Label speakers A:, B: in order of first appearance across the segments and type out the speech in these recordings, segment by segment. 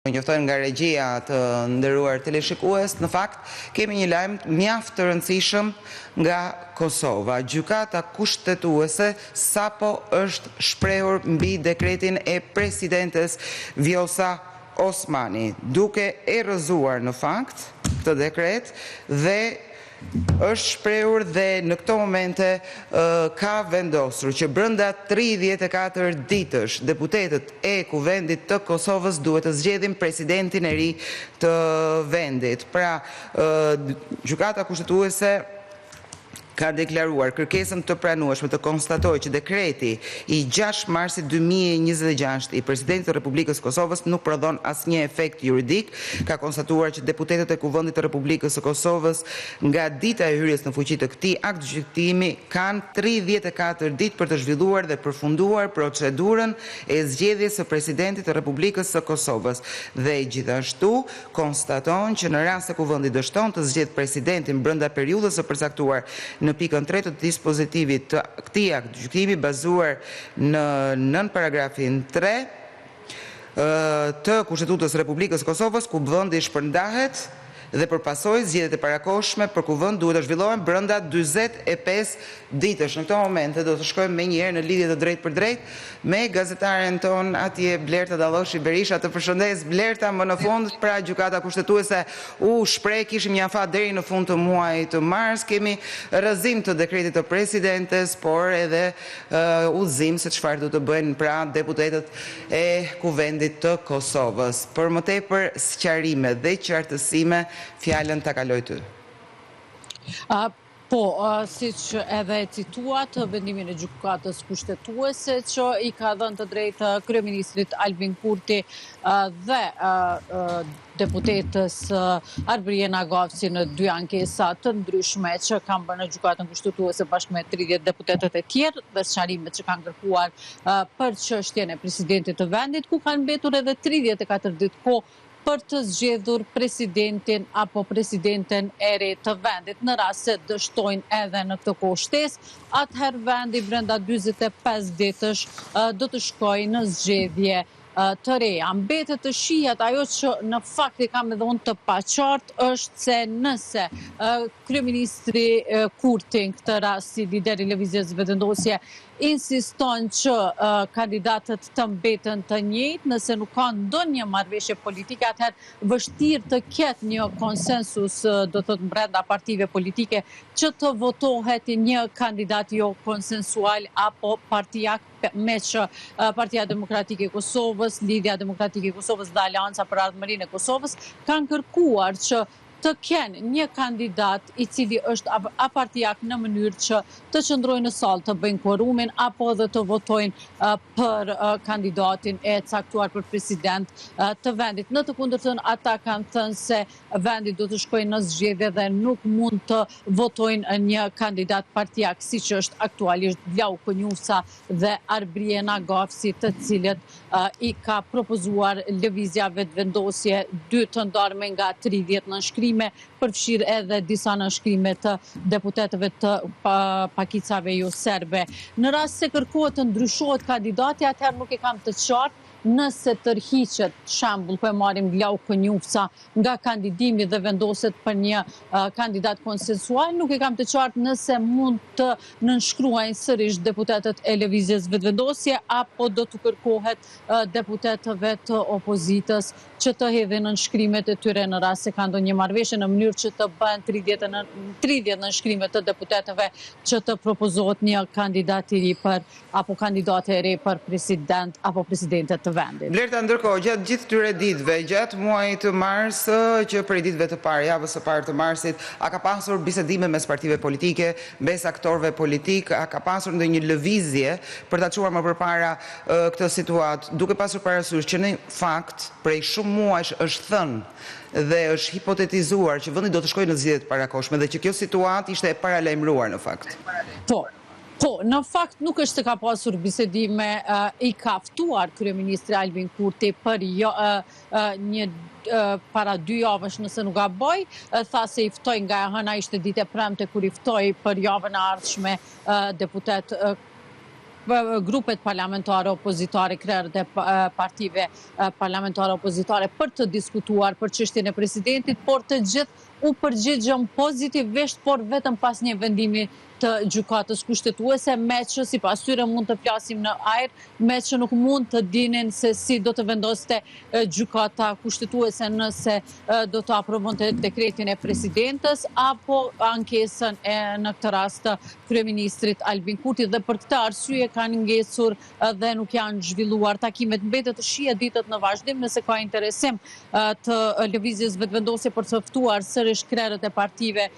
A: njoftojnë nga regjia të nderuar teleshikues, në fakt kemi një lajm mjaft të rëndësishëm nga Kosova. Gjykata kushtetuese sapo është shprehur mbi dekretin e presidentes Vjosa Osmani, duke erëzuar në fakt këtë dekret dhe është shprehur dhe në këto momente ka vendosur që brenda 34 ditësh deputetët e Kuvendit të Kosovës duhet të zgjedhin presidentin e ri të vendit. Pra, gjykata kushtetuese ka deklaruar kërkesën të pranueshme të konstatojë që dekreti i 6 marsit 2026 i presidentit të Republikës Kosovës nuk prodhon asnjë efekt juridik. Ka konstatuar që deputetët e Kuvendit të Republikës së Kosovës nga dita e hyrjes në fuqi të këtij akt gjyktimi kanë 34 ditë për të zhvilluar dhe përfunduar procedurën e zgjedhjes së presidentit të Republikës së Kosovës dhe gjithashtu konstaton që në rast se Kuvendi dështon të zgjedhë presidentin brenda periudhës së përcaktuar në pikën 3 të dispozitivit të këtij akt gjykimi bazuar në nën paragrafin 3 të Kushtetutës së Republikës Kosovës, ku vendi shpërndahet dhe përpasoj zgjedhjet e parakohshme për kuvend duhet të zhvillohen brenda 45 ditësh. Në këto momente do të shkojmë menjëherë në lidhje të drejtë për drejtë me gazetaren ton atje Blerta Dalloshi Berisha. Të përshëndes Blerta, më në fund pra gjykata kushtetuese u shpreh, kishim një afat deri në fund të muajit të mars, kemi rrëzim të dekretit të presidentes, por edhe udhëzim se çfarë do të bëjnë pra deputetët e Kuvendit të Kosovës. Për më tepër sqarime dhe qartësime, fjalën ta kaloj ty.
B: Siç edhe cituat vendimin e gjykatës kushtetuese që i ka dhënë të drejtë kryeministrit Albin Kurti dhe deputetës Arbriena Gofsi në 2 ankesa të ndryshme që kanë bërë në gjykatën kushtetuese bashkë me 30 deputetët e tjerë dhe sqarimet që kanë kërkuar për çështjen e presidentit të vendit, ku kanë mbetur edhe 34 ditë kohë për të zgjedhur presidentin apo presidenten e re të vendit. Në rast se dështojnë edhe në këtë kohë shtesë, atëherë vendi brenda 45 ditësh do të shkojë në zgjedhje të reja. Mbetet të shihet ajo që në fakt i kam edhe unë të paqartë është se nëse kryeministri Kurti në këtë rast si lider i lëvizjes vetëvendosje insiston që kandidatët të mbeten të njëjtë, nëse nuk ka ndonjë marrëveshje politike, atëherë vështirë të ketë një konsensus, do të thotë brenda partive politike, që të votohet një kandidat jo konsensual apo partijak, me që Partia Demokratike e Kosovës, Lidhja Demokratike e Kosovës dhe Aleanca për Ardhmërinë e Kosovës kanë kërkuar që të kenë një kandidat i cili është apartijak në mënyrë që të qëndrojnë në sallë të bëjnë quorumin apo dhe të votojnë për kandidatin e caktuar për president të vendit. Në të kundërtën, ata kanë thënë se vendi do të shkojnë në zgjedhje dhe nuk mund të votojnë një kandidat partijak, siç është aktualisht Vlau Konjusa dhe Arbriena Gofsi, të cilët i ka propozuar lëvizja vetëvendosje 2 të ndarme nga 30 nënshkrime, përfshirë edhe disa nënshkrime të deputetëve të pakicave jo serbe. Në rast se kërkohet të ndryshohet kandidati, atëherë nuk e kam të qartë nëse tërhiqet, shembull, po e marrim Vlau Konjusa nga kandidimi dhe vendoset për një kandidat konsensual, nuk e kam të qartë nëse mund të nënshkruajnë sërish deputetët e lëvizjes vetëvendosje apo do të kërkohet deputetëve të opozitës që të hedhin nënshkrimet e tyre në rast se ka ndonjë marrëveshje, në mënyrë që të bëhen 30 nënshkrime të deputetëve që të propozohet një kandidat i ri apo kandidate e re për president apo presidentet të vendit.
A: Blerta, ndërkohë, gjatë gjithë këtyre ditëve, gjatë muajit të mars, që për ditëve të parë, javës së parë të marsit, a ka pasur bisedime mes partive politike, mes aktorëve politik, a ka pasur ndonjë lëvizje për ta çuar më përpara këtë situatë, duke pasur parasysh që në fakt prej shumë muajsh është thënë dhe është hipotetizuar që vendi do të shkojë në zgjedhje të parakohshme dhe që kjo situatë ishte e paralajmëruar në fakt.
B: Po, në fakt nuk është se ka pasur bisedime, i ka ftuar kryeministri Albin Kurti për para 2 javësh nëse nuk gaboj, tha se i ftoi nga e hëna, ishte ditë e premte kur i ftoi për javën e ardhshme deputet grupet parlamentare opozitare, krerët e partive parlamentare opozitare për të diskutuar për çështjen e presidentit, por të gjithë u përgjigjën pozitivisht, por vetëm pas një vendimi të gjykatës kushtetuese, me që sipas tyre mund të flasim në ajër, me që nuk mund të dinin se si do të vendoste gjykata kushtetuese nëse do të aprovonte dekretin e presidentës apo ankesën e në këtë rast kryeministrit Albin Kurti, dhe për këtë arsye kanë ngecur dhe nuk janë zhvilluar takimet. Mbetet të shihet ditët në vazhdim nëse ka interesim të lëvizjes vetëvendosje për të ftuar sërish krerët e partive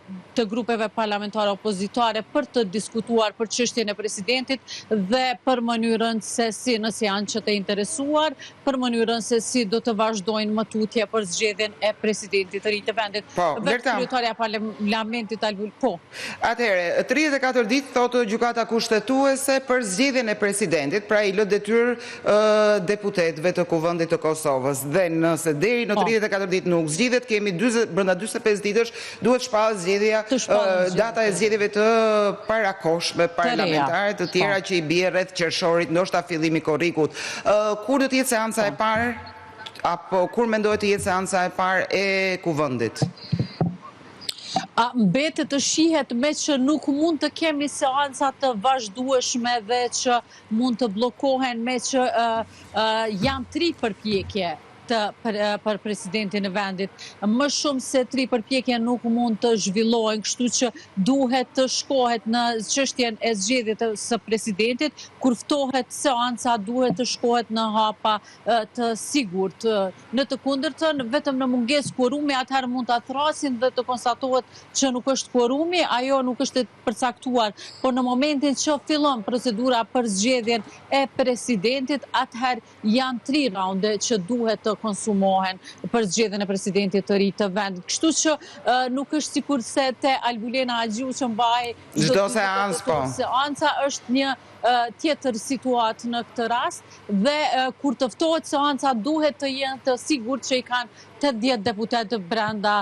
B: të grupeve parlamentare opozitare për të diskutuar për çështjen e presidentit dhe për mënyrën se si, nëse janë që të interesuar, për mënyrën se si do të vazhdojnë më tutje për zgjedhjen e presidentit të ri të vendit. Vetë kryetaria e parlamentit Albin. Po.
A: Atëherë, 34 ditë thotë gjykata kushtetuese për zgjedhjen e presidentit, pra i lë detyrë deputetëve të Kuvendit të Kosovës, dhe nëse deri në 34 ditë nuk zgjidhet, kemi brenda 45 ditësh duhet shpallë zgjedhja, data e zgjedhjeve të parakoshme parlamentare të tjera që i bie rreth qershorit, ndoshta fillimi korrikut. Kur do të jetë seanca e parë, apo kur mendohet të jetë seanca e parë e Kuvendit?
B: Mbetet të shihet me që nuk mund të kemi seanca të vazhdueshme dhe që mund të bllokohen, me që janë 3 përpjekje për presidentin e vendit. Më shumë se 3 përpjekje nuk mund të zhvillohen, kështu që duhet të shkohet në çështjen e zgjedhjes së presidentit, kur ftohet seanca duhet të shkohet në hapa të sigurt. Në të kundërtën, vetëm në mungesë kuorumi, atëherë mund ta thrasin dhe të konstatohet që nuk është kuorumi, ajo nuk është e përcaktuar, por në momentin që fillon procedura për zgjedhjen e presidentit, atëherë janë 3 raunde që duhet të konsumohen për zgjedhjen e presidentit të ri të vendit. Kështu që nuk është sikur se te Albulena Agjiu që mbaj
A: çdo seancë, po.
B: Seanca është një tjetër situatë në këtë rast, dhe kur të ftohet seanca duhet të jenë të sigurt që i kanë 80 deputetë brenda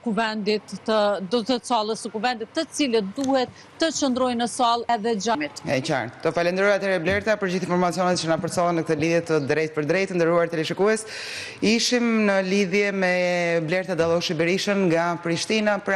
B: kuvendit të sallës së kuvendit, të cilët duhet të qëndrojnë në sallë edhe gjamit.
A: E qartë. Të falenderoj atëherë Blerta për gjithë informacionet që na përcjellën në këtë lidhje të drejtë për drejtë, nderuar teleshikues. Ishim në lidhje me Blerta Dalloshi Berishën nga Prishtina.